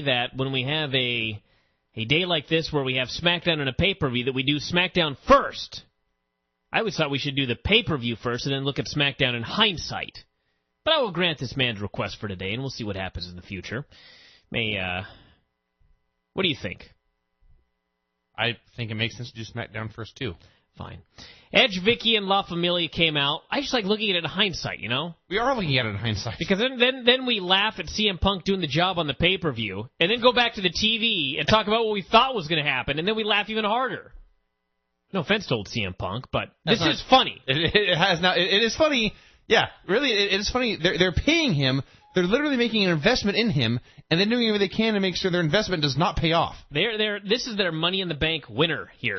that when we have a day like this where we have SmackDown and a pay-per-view, that we do SmackDown first. I always thought we should do the pay-per-view first and then look at SmackDown in hindsight. But I will grant this man's request for today, and we'll see what happens in the future. What do you think? I think it makes sense to do SmackDown first, too. Fine. Edge, Vicky, and La Familia came out. I just like looking at it in hindsight, you know? We are looking at it in hindsight. Because then we laugh at CM Punk doing the job on the pay-per-view, and then go back to the TV and talk about what we thought was going to happen, and then we laugh even harder. No offense to old CM Punk, but this is funny. It is funny. Yeah, really, it is funny. They're paying him. They're literally making an investment in him, and then doing everything they can to make sure their investment does not pay off. This is their Money in the Bank winner here,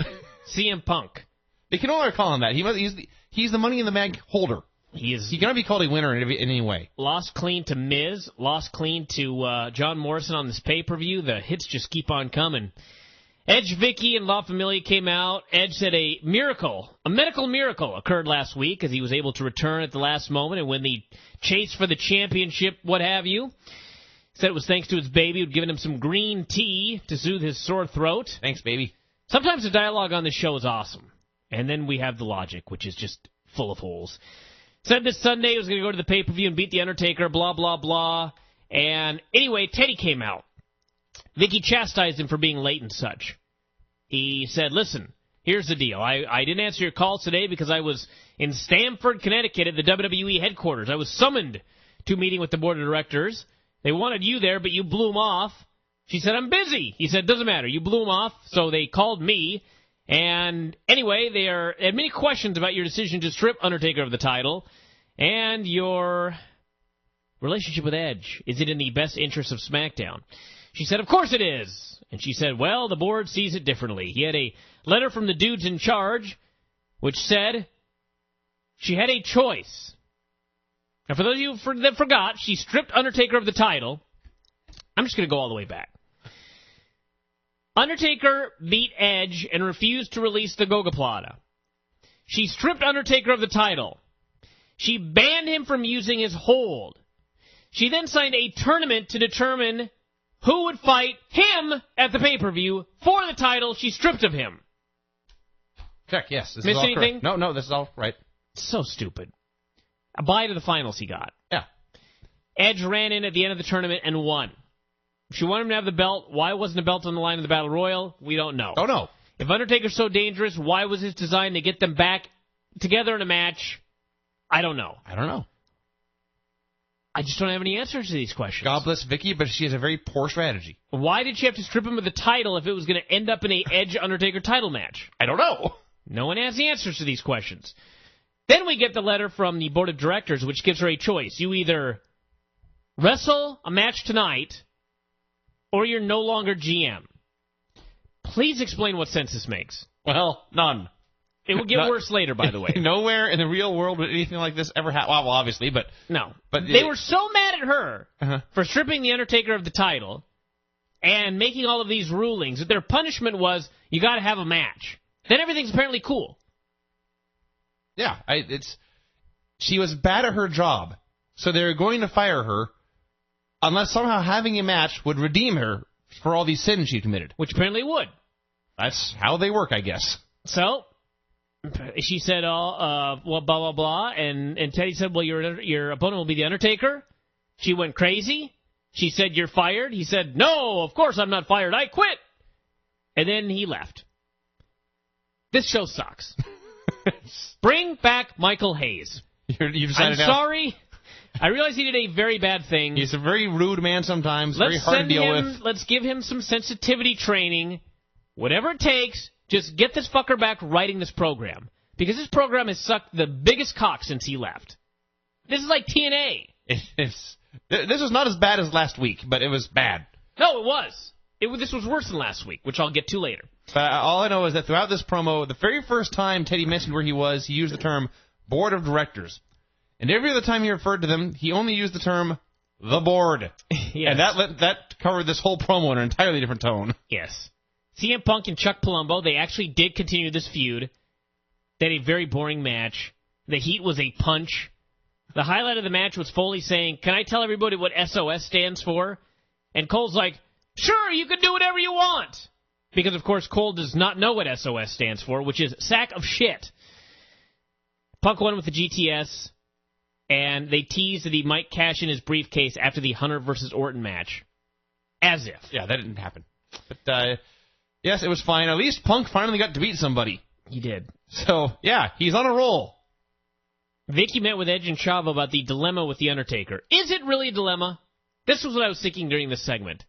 CM Punk. They can only call him that. He's the Money in the Bank holder. He cannot be called a winner in any way. Lost clean to Miz, lost clean to John Morrison on this pay-per-view. The hits just keep on coming. Edge, Vicky, and La Familia came out. Edge said a medical miracle occurred last week as he was able to return at the last moment and win the chase for the championship, what have you. Said it was thanks to his baby who'd given him some green tea to soothe his sore throat. Thanks, baby. Sometimes the dialogue on this show is awesome. And then we have the logic, which is just full of holes. Said this Sunday he was going to go to the pay-per-view and beat The Undertaker, blah, blah, blah. And anyway, Teddy came out. Vicky chastised him for being late and such. He said, listen, here's the deal. I didn't answer your calls today because I was in Stamford, Connecticut at the WWE headquarters. I was summoned to a meeting with the board of directors. They wanted you there, but you blew them off. She said, I'm busy. He said, doesn't matter. You blew them off, so they called me. And anyway, they had many questions about your decision to strip Undertaker of the title and your relationship with Edge. Is it in the best interest of SmackDown? She said, of course it is. And she said, well, the board sees it differently. He had a letter from the dudes in charge which said she had a choice. Now, for those of you that forgot, she stripped Undertaker of the title. I'm just going to go all the way back. Undertaker beat Edge and refused to release the Gogoplata. She stripped Undertaker of the title. She banned him from using his hold. She then signed a tournament to determine who would fight him at the pay-per-view for the title she stripped of him. Check, yes. This Miss is all anything? Correct. No, this is all right. So stupid. A bye to the finals he got. Yeah. Edge ran in at the end of the tournament and won. She wanted him to have the belt. Why wasn't a belt on the line in the Battle Royal? We don't know. Oh, no. If Undertaker's so dangerous, why was his design to get them back together in a match? I don't know. I just don't have any answers to these questions. God bless Vicky, but she has a very poor strategy. Why did she have to strip him of the title if it was going to end up in a Edge-Undertaker title match? I don't know. No one has the answers to these questions. Then we get the letter from the board of directors, which gives her a choice. You either wrestle a match tonight, or you're no longer GM. Please explain what sense this makes. Well, none. It will get worse later, by the way. Nowhere in the real world would anything like this ever happen. Well, obviously, but... No. But they were so mad at her for stripping The Undertaker of the title and making all of these rulings that their punishment was, you got to have a match. Then everything's apparently cool. Yeah, she was bad at her job, so they're going to fire her unless somehow having a match would redeem her for all these sins she committed. Which apparently would. That's how they work, I guess. So, she said, well, blah, blah, blah, and Teddy said, well, your opponent will be The Undertaker. She went crazy. She said, you're fired. He said, no, of course I'm not fired. I quit. And then he left. This show sucks. Bring back Michael Hayes. I'm sorry. I realize he did a very bad thing. He's a very rude man sometimes, very hard to deal with. Let's give him some sensitivity training. Whatever it takes, just get this fucker back writing this program. Because this program has sucked the biggest cock since he left. This is like TNA. This was not as bad as last week, but it was bad. No, it was. This was worse than last week, which I'll get to later. But all I know is that throughout this promo, the very first time Teddy mentioned where he was, he used the term board of directors. And every other time he referred to them, he only used the term the board. Yes. And that covered this whole promo in an entirely different tone. Yes. CM Punk and Chuck Palumbo, they actually did continue this feud. They had a very boring match. The heat was a punch. The highlight of the match was Foley saying, can I tell everybody what SOS stands for? And Cole's like, Sure, you can do whatever you want. Because, of course, Cole does not know what SOS stands for, which is sack of shit. Punk won with the GTS, and they teased that he might cash in his briefcase after the Hunter versus Orton match. As if. Yeah, that didn't happen. But, yes, it was fine. At least Punk finally got to beat somebody. He did. So, yeah, he's on a roll. Vicky met with Edge and Chavo about the dilemma with The Undertaker. Is it really a dilemma? This was what I was thinking during this segment.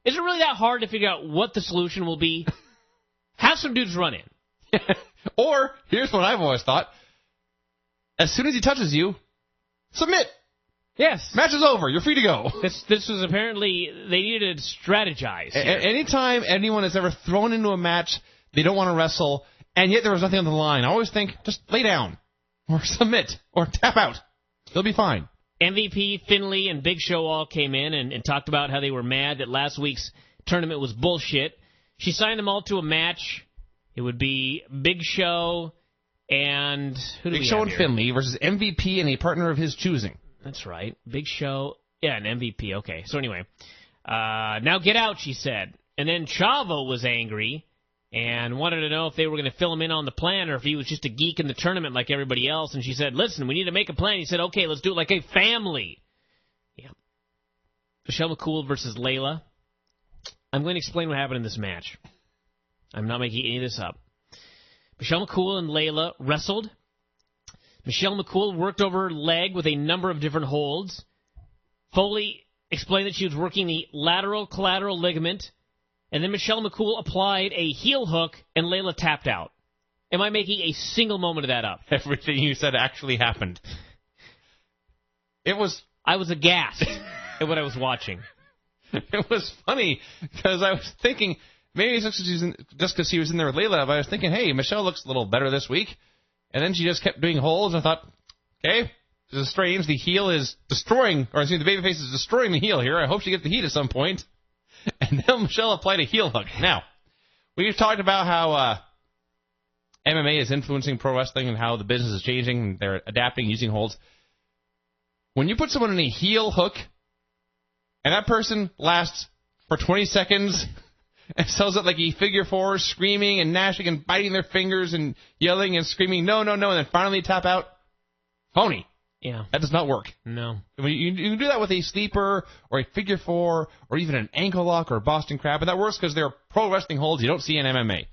Is it really that hard to figure out what the solution will be? Have some dudes run in. Or, here's what I've always thought. As soon as he touches you, submit. Yes. Match is over. You're free to go. This was apparently, they needed to strategize here. Anytime anyone is ever thrown into a match, they don't want to wrestle, and yet there was nothing on the line, I always think, just lay down, or submit, or tap out. They'll be fine. MVP, Finlay, and Big Show all came in and talked about how they were mad that last week's tournament was bullshit. She signed them all to a match. It would be Big Show and... who do Big we Show have and here? Finlay versus MVP and a partner of his choosing. That's right. Big Show. Yeah, an MVP. Okay. So anyway, now get out, she said. And then Chavo was angry and wanted to know if they were going to fill him in on the plan or if he was just a geek in the tournament like everybody else. And she said, listen, we need to make a plan. He said, okay, let's do it like a family. Yeah. Michelle McCool versus Layla. I'm going to explain what happened in this match. I'm not making any of this up. Michelle McCool and Layla wrestled. Michelle McCool worked over her leg with a number of different holds. Foley explained that she was working the lateral collateral ligament. And then Michelle McCool applied a heel hook, and Layla tapped out. Am I making a single moment of that up? Everything you said actually happened. I was aghast at what I was watching. It was funny, because I was thinking, maybe it's just because she was in there with Layla, but I was thinking, hey, Michelle looks a little better this week. And then she just kept doing holds, and I thought, okay, this is strange. The heel is destroying, or the babyface is destroying the heel here. I hope she gets the heat at some point. And then Michelle applied a heel hook. Now, we've talked about how MMA is influencing pro wrestling and how the business is changing, and they're adapting, using holds. When you put someone in a heel hook, and that person lasts for 20 seconds... and sells it like a figure four, screaming and gnashing and biting their fingers and yelling and screaming, no, no, no, and then finally tap out. Phony. Yeah. That does not work. No. I mean, you can do that with a sleeper or a figure four or even an ankle lock or a Boston Crab, and that works because they're pro wrestling holds you don't see in MMA.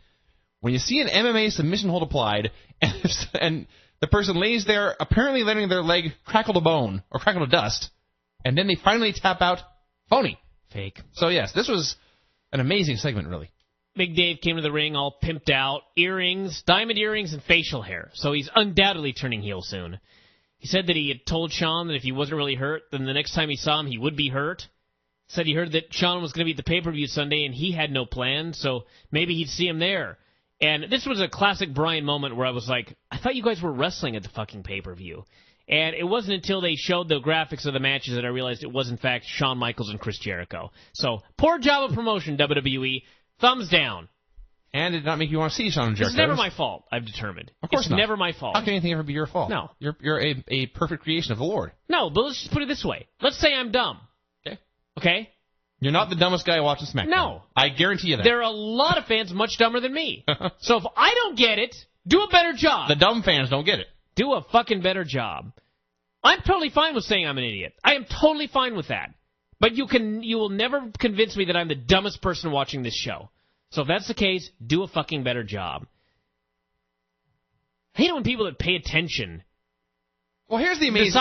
When you see an MMA submission hold applied and the person lays there apparently letting their leg crackle to bone or crackle to dust, and then they finally tap out, phony. Fake. So, yes, this was... an amazing segment, really. Big Dave came to the ring all pimped out, earrings, diamond earrings, and facial hair. So he's undoubtedly turning heel soon. He said that he had told Sean that if he wasn't really hurt, then the next time he saw him, he would be hurt. Said he heard that Sean was going to be at the pay-per-view Sunday, and he had no plan, so maybe he'd see him there. And this was a classic Brian moment where I was like, I thought you guys were wrestling at the fucking pay-per-view. And it wasn't until they showed the graphics of the matches that I realized it was, in fact, Shawn Michaels and Chris Jericho. So, poor job of promotion, WWE. Thumbs down. And it did not make you want to see Shawn and Jericho. It's never my fault, I've determined. Of course it's not. Never my fault. How can anything ever be your fault? No. You're a perfect creation of the Lord. No, but let's just put it this way. Let's say I'm dumb. Okay. Okay? You're not the dumbest guy watching SmackDown. No. I guarantee you that. There are a lot of fans much dumber than me. So if I don't get it, do a better job. The dumb fans don't get it. Do a fucking better job. I'm totally fine with saying I'm an idiot. I am totally fine with that. But you will never convince me that I'm the dumbest person watching this show. So if that's the case, do a fucking better job. I hate it when people that pay attention Well, here's the amazing...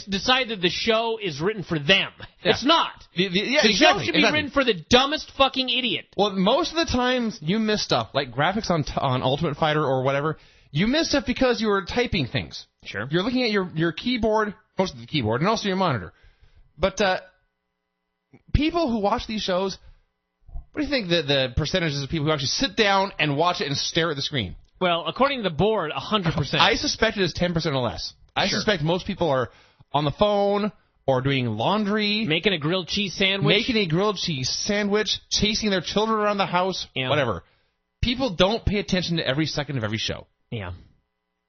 decide that the show is written for them. Yeah. It's not. The show should be written for the dumbest fucking idiot. Well, most of the times you miss stuff, like graphics on Ultimate Fighter or whatever, you miss stuff because you were typing things. Sure. You're looking at your keyboard, most of the keyboard, and also your monitor. But people who watch these shows, what do you think the percentages of people who actually sit down and watch it and stare at the screen? Well, according to the board, 100%. I suspect it is 10% or less. I Sure. suspect most people are on the phone or doing laundry. Making a grilled cheese sandwich. Chasing their children around the house, Yeah. whatever. People don't pay attention to every second of every show. Yeah.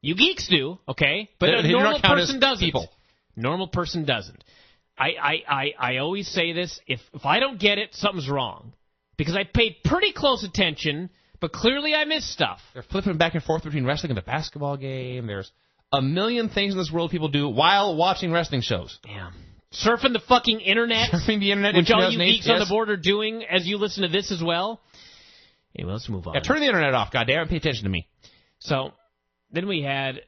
You geeks do, okay? But They a do not normal count person as doesn't. people. Normal person doesn't. I always say this, if I don't get it, something's wrong. because I paid pretty close attention, but clearly I missed stuff. They're flipping back and forth between wrestling and the basketball game. There's a million things in this world people do while watching wrestling shows. Yeah. Surfing the fucking internet. Surfing the internet. Which all you geeks on the board are doing as you listen to this as well. Anyway, let's move on. Yeah, turn the internet off, goddamn, pay attention to me. So, then we had...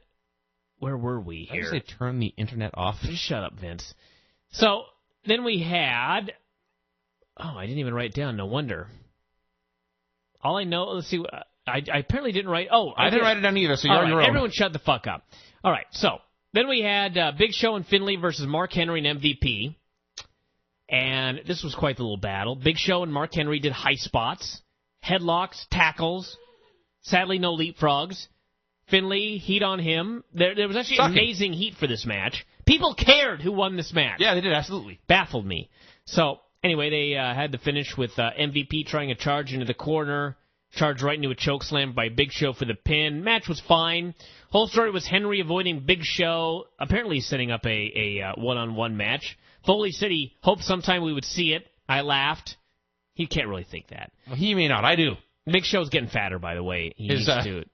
Where were we here? Did I say turn the internet off? Just shut up, Vince. So, then we had... Oh, I didn't even write it down. No wonder. All I know... Let's see. I apparently didn't write... Oh, I didn't write it down either, so you're on your own. Everyone shut the fuck up. All right, so... Then we had Big Show and Finlay versus Mark Henry and MVP. And this was quite the little battle. Big Show and Mark Henry did high spots, headlocks, tackles. Sadly, no leapfrogs. Finlay, heat on him. There was actually amazing heat for this match. People cared who won this match. Yeah, they did, absolutely. Baffled me. So, anyway, they had the finish with MVP trying a charge into the corner. Charged right into a chokeslam by Big Show for the pin. Match was fine. Whole story was Henry avoiding Big Show, apparently setting up a one-on-one match. Foley said he hoped sometime we would see it. I laughed. He can't really think that. Well, he may not. I do. Big Show's getting fatter, by the way. He needs to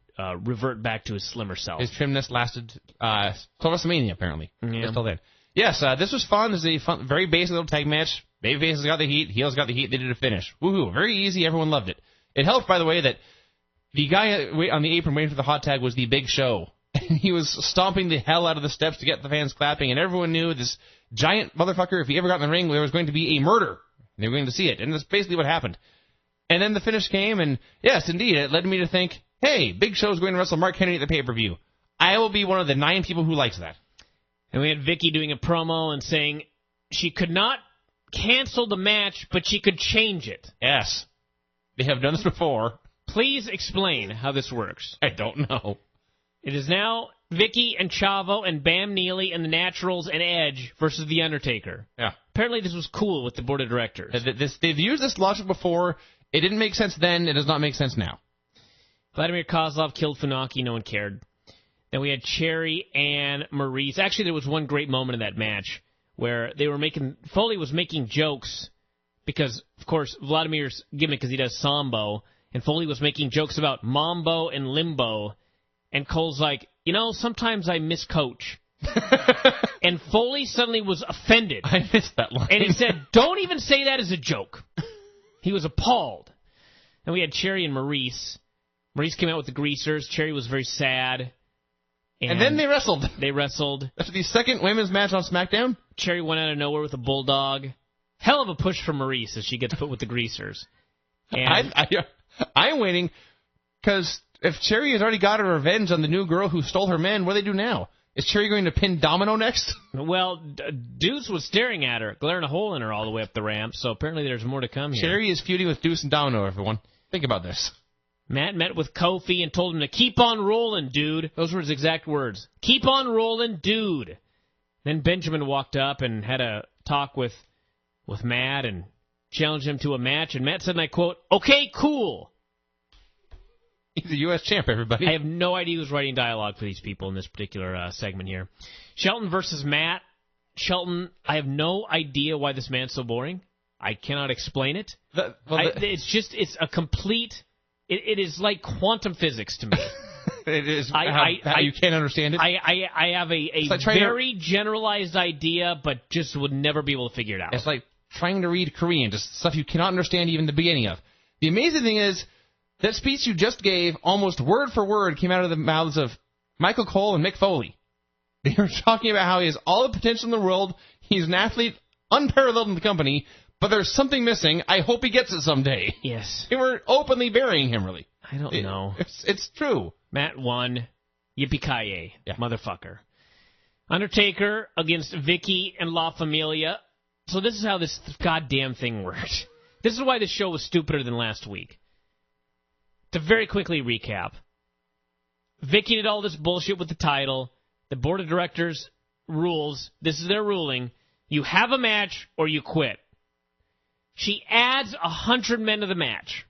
revert back to his slimmer self. His trimness lasted till WrestleMania, apparently. Yeah. Until then. Yes, this was fun. This is a fun, very basic little tag match. Babyface got the heat. Heels got the heat. They did a finish. Woohoo. Very easy. Everyone loved it. It helped, by the way, that the guy on the apron waiting for the hot tag was the Big Show. And he was stomping the hell out of the steps to get the fans clapping, and everyone knew this giant motherfucker, if he ever got in the ring, there was going to be a murder. And they were going to see it, and that's basically what happened. And then the finish came, and yes, indeed, it led me to think, hey, Big Show's going to wrestle Mark Henry at the pay-per-view. I will be one of the 9 people who likes that. And we had Vicky doing a promo and saying she could not cancel the match, but she could change it. Yes. They have done this before. Please explain how this works. I don't know. It is now Vicky and Chavo and Bam Neely and the Naturals and Edge versus The Undertaker. Yeah. Apparently this was cool with the board of directors. They've used this logic before. It didn't make sense then. It does not make sense now. Vladimir Kozlov killed Funaki. No one cared. Then we had Cherry and Maurice. Actually, there was one great moment in that match where Foley was making jokes because, of course, Vladimir's gimmick is he does Sambo, and Foley was making jokes about Mambo and Limbo, and Cole's like, sometimes I miscoach. And Foley suddenly was offended. I missed that line. And he said, don't even say that as a joke. He was appalled. Then we had Cherry and Maurice. Maurice came out with the greasers. Cherry was very sad. And then they wrestled. They wrestled. After the second women's match on SmackDown? Cherry went out of nowhere with a bulldog. Hell of a push for Maurice as she gets put with the greasers. And I'm waiting, because if Cherry has already got her revenge on the new girl who stole her men, what do they do now? Is Cherry going to pin Domino next? Well, Deuce was staring at her, glaring a hole in her all the way up the ramp, so apparently there's more to come here. Cherry is feuding with Deuce and Domino, everyone. Think about this. Matt met with Kofi and told him to keep on rolling, dude. Those were his exact words. Keep on rolling, dude. Then Benjamin walked up and had a talk with Matt and challenged him to a match, and Matt said, and I quote, okay, cool. He's a U.S. champ, everybody. I have no idea who's writing dialogue for these people in this particular segment here. Shelton versus Matt. Shelton, I have no idea why this man's so boring. I cannot explain it. It's a complete... It is like quantum physics to me. It is how you can't understand it. I have a very generalized idea, but just would never be able to figure it out. It's like trying to read Korean, just stuff you cannot understand even the beginning of. The amazing thing is, that speech you just gave, almost word for word, came out of the mouths of Michael Cole and Mick Foley. They were talking about how he has all the potential in the world, he's an athlete unparalleled in the company, but there's something missing. I hope he gets it someday. Yes. They were openly burying him, really. I don't know. It's true. Matt won. Yippee-ki-yay, motherfucker. Undertaker against Vicky and La Familia. So this is how this goddamn thing worked. This is why this show was stupider than last week. To very quickly recap, Vicky did all this bullshit with the title. The board of directors rules. This is their ruling. You have a match or you quit. She adds 100 men to the match.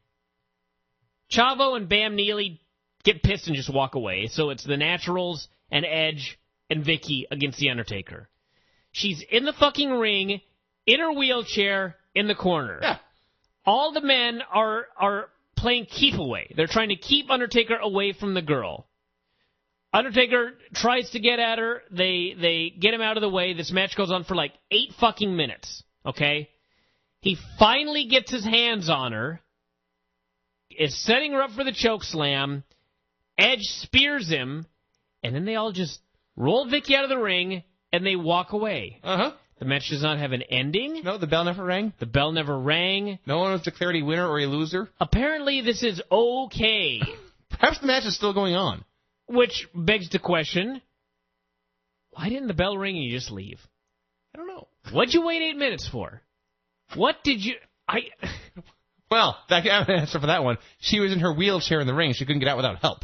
Chavo and Bam Neely get pissed and just walk away. So it's the Naturals and Edge and Vicky against The Undertaker. She's in the fucking ring, in her wheelchair, in the corner. Yeah. all the men are playing keep away. They're trying to keep Undertaker away from the girl. Undertaker tries to get at her. They get him out of the way. This match goes on for like 8 fucking minutes, okay? He finally gets his hands on her, is setting her up for the choke slam. Edge spears him, and then they all just roll Vicky out of the ring, and they walk away. Uh-huh. The match does not have an ending. No, the bell never rang. The bell never rang. No one was declared a winner or a loser. Apparently, this is okay. Perhaps the match is still going on. Which begs the question, why didn't the bell ring and you just leave? I don't know. What'd you wait 8 minutes for? What did you... Well, I have an answer for that one. She was in her wheelchair in the ring. She couldn't get out without help.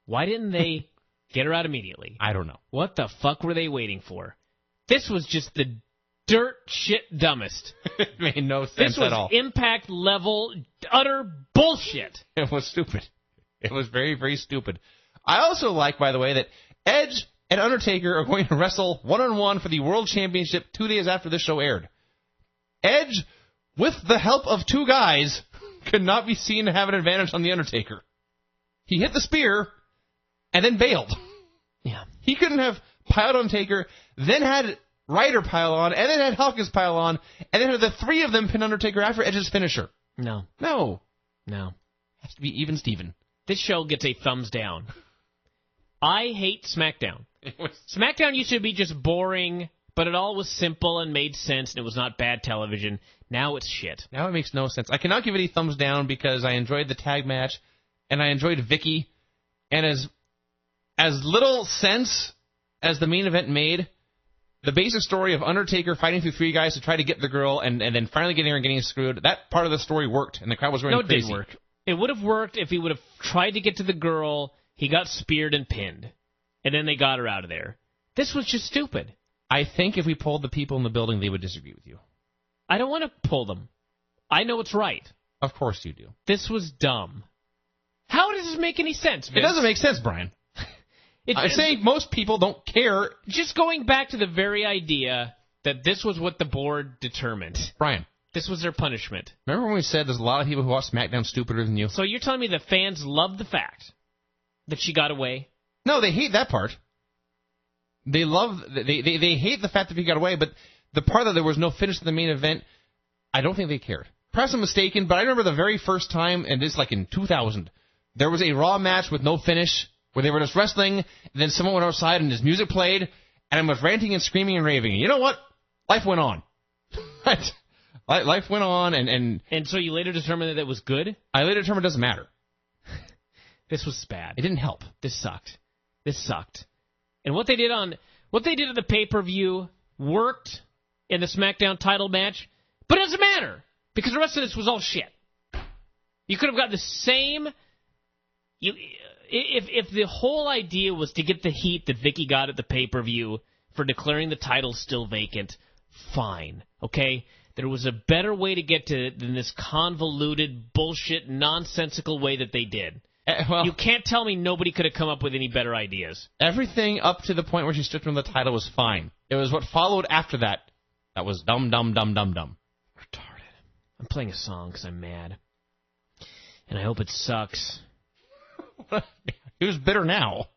Why didn't they get her out immediately? I don't know. What the fuck were they waiting for? This was just the dirt shit dumbest. It made no sense at all. This was Impact level utter bullshit. It was stupid. It was very, very stupid. I also like, by the way, that Edge and Undertaker are going to wrestle one-on-one for the World Championship 2 days after this show aired. Edge, with the help of 2 guys, could not be seen to have an advantage on the Undertaker. He hit the spear and then bailed. Yeah. He couldn't have piled on Taker, then had Ryder pile on, and then had Hawkins pile on, and then had the 3 of them pin Undertaker after Edge's finisher. No. Has to be even Steven. This show gets a thumbs down. I hate Smackdown. Smackdown used to be just boring, but it all was simple and made sense, and it was not bad television. Now it's shit. Now it makes no sense. I cannot give it a thumbs down because I enjoyed the tag match, and I enjoyed Vicky, and as little sense as the main event made, the basic story of Undertaker fighting through 3 guys to try to get the girl and then finally getting her and getting screwed, that part of the story worked, and the crowd was going crazy. No, it didn't work. It would have worked if he would have tried to get to the girl, he got speared and pinned, and then they got her out of there. This was just stupid. I think if we polled the people in the building, they would disagree with you. I don't want to pull them. I know it's right. Of course you do. This was dumb. How does this make any sense, Vince? It doesn't make sense, Brian. I say most people don't care. Just going back to the very idea that this was what the board determined. Brian. This was their punishment. Remember when we said there's a lot of people who watch SmackDown stupider than you? So you're telling me the fans love the fact that she got away? No, they hate that part. They hate the fact that he got away, but the part that there was no finish to the main event, I don't think they cared. Perhaps I'm mistaken, but I remember the very first time, and this like in 2000, there was a Raw match with no finish, where they were just wrestling, and then someone went outside and his music played, and I was ranting and screaming and raving. And you know what? Life went on. Life went on, and so you later determined that it was good? I later determined it doesn't matter. This was bad. It didn't help. This sucked. And what they did at the pay-per-view worked in the SmackDown title match, but it doesn't matter, because the rest of this was all shit. You could have got the same... If the whole idea was to get the heat that Vicky got at the pay-per-view for declaring the title still vacant, fine, okay? There was a better way to get to it than this convoluted, bullshit, nonsensical way that they did. Well, you can't tell me nobody could have come up with any better ideas. Everything up to the point where she stripped him of the title was fine. It was what followed after that that was dumb. Retarded. I'm playing a song because I'm mad. And I hope it sucks. He was bitter now.